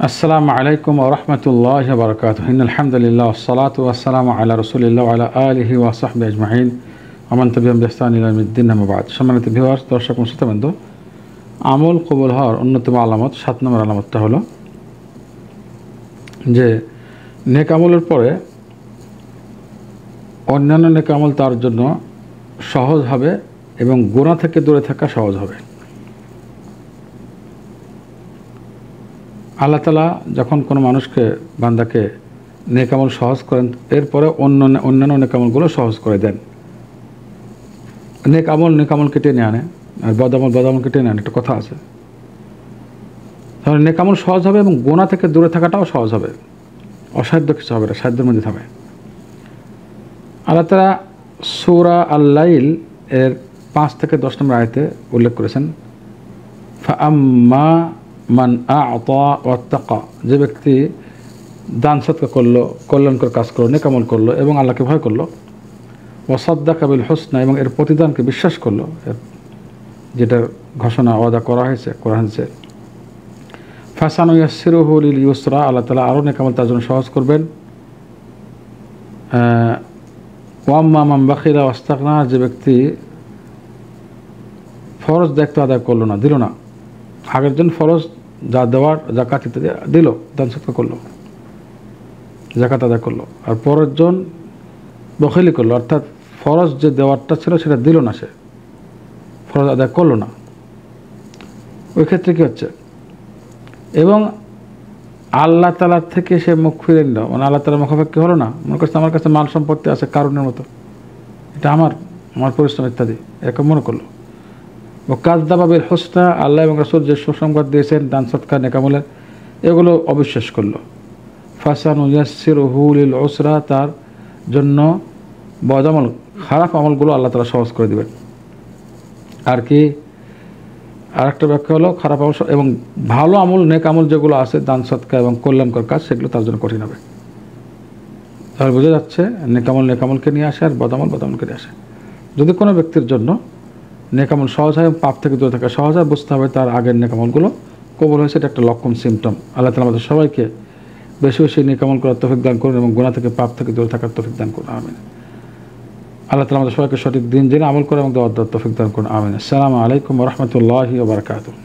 আসসালামু আলাইকুম ওয়া রাহমাতুল্লাহি ওয়া বারাকাতুহু। ইন্নাল হামদুলিল্লাহ ওয়াসসালাতু ওয়াসসালামু আলা রাসূলিল্লাহ ওয়া আলা আলিহি ওয়া সাহবিহি আজমাইন ওয়া মান তাবি'আহুম বিইহসান ইলা ইয়াউমিদ্দিন, আম্মা বা'দ। সম্মানিত ভিউয়ার্স, দর্শক ও শ্রোতাবৃন্দ, আমল কবুল হওয়ার অন্যতম আলামত, 7 নম্বর আলামতটা হলো যে নেক আমলের পরে অন্যান্য নেক আমল তার জন্য সহজ হবে এবং গুনাহ থেকে দূরে থাকা সহজ হবে। আল্লাহ তাআলা যখন কোনো মানুষকে, বান্দাকে নেক আমল সহজ করেন, এরপরে অন্যান্য নেক আমলগুলো সহজ করে দেন। নেক আমল কেটে নিয়ে আনে, আর বদ আমল কেটে নিয়ে আনে, একটা কথা আছে। তাহলে নেক আমল সহজ হবে এবং গুনাহ থেকে দূরে থাকাটাও সহজ হবে, অসাধ্য কিছু হবে না, সাধ্যের মধ্যে থাকবে। আল্লাহ তাআলা সূরা আল-লাইল এর 5 থেকে 10 নম্বর আয়াতে উল্লেখ করেছেন, ফাআম্মা মান আ'তা ওয়াত্তাকা, যে ব্যক্তি দান সদকা করলো, কল্যাণকর কাজ করলো, নেক আমল করলো এবং আল্লাহকে ভয় করলো, ওয়াসাদ্দাকা বিল হুসনা, এবং এর প্রতিদানকে বিশ্বাস করলো, যেটার ঘোষণা ওয়াদা করা হয়েছে, ফাসানুয়াসসিরুহু লিল ইউসরা, আল্লাহ তাআলা আরও নেক আমল তার জন্য সহজ করবেন। ওয়াম্মা মান বাখিলা ওয়াস্তাগনা, যে ব্যক্তি ফরজ দায়িত্ব আদায় করলো না, দিল না, আগের জন ফরজ যা দেওয়ার যাকাত ইত্যাদি দিল, দান সদকা করলো, যাকাত আদায় করলো, আর পরের জন বখিলি করলো, অর্থাৎ ফরজ যে দেওয়ারটা ছিল সেটা দিল না, সে ফরজ আদায় করলো না, ওই ক্ষেত্রে কী হচ্ছে? এবং আল্লাহ তাআলার থেকে সে মুখ ফিরে নিল, মানে আল্লাহ তাআলার মুখাপেক্ষী হলো না, মনে করছে আমার কাছে মাল সম্পত্তি আছে কারণের মতো, এটা আমার পরিশ্রম ইত্যাদি এরকম মনে করলো। ও কাযযাবা বিল হুসনা, আল্লাহ এবং রাসূল যে সুসংবাদ দিয়েছেন দান সদকা নেক আমলের, এগুলো অবিশ্বাস করলো। ফাসানুয়াসসিরুহু লিল উসরা, তার জন্য বদ আমল, খারাপ আমলগুলো আল্লাহ তাআলা সহজ করে দেবেন। আর কি আরেকটা ব্যাখ্যা হলো, খারাপ আমল এবং ভালো আমল, নেক আমল যেগুলো আছে, দান সদকা এবং কল্যাণকর কাজ, সেগুলো তার জন্য কঠিন হবে। তাহলে বোঝা যাচ্ছে নেক আমলকে নিয়ে আসে, আর বদ আমলকে নিয়ে আসে। যদি কোনো ব্যক্তির জন্য নেক আমল সহজ হয় এবং পাপ থেকে দূরে থাকা সহজ হয়, বুঝতে হবে তার আগের নেক আমলগুলো কবুল হয়েছে, এটা একটা লক্ষণ, সিমটম। আল্লাহ তাআলা আমাদের সবাইকে বেশি বেশি নেক আমল করার তৌফিক দান করুন এবং গুনাহ থেকে, পাপ থেকে দূরে থাকার তৌফিক দান করুন, আমিন। আল্লাহ তাআলা আমাদের সবাইকে সঠিক দিন জেনে আমল করে এবং দেওয়ার তৌফিক দান করুন, আমিন। আসসালামু আলাইকুম ওয়া রাহমাতুল্লাহি ওয়া বারাকাতুহু।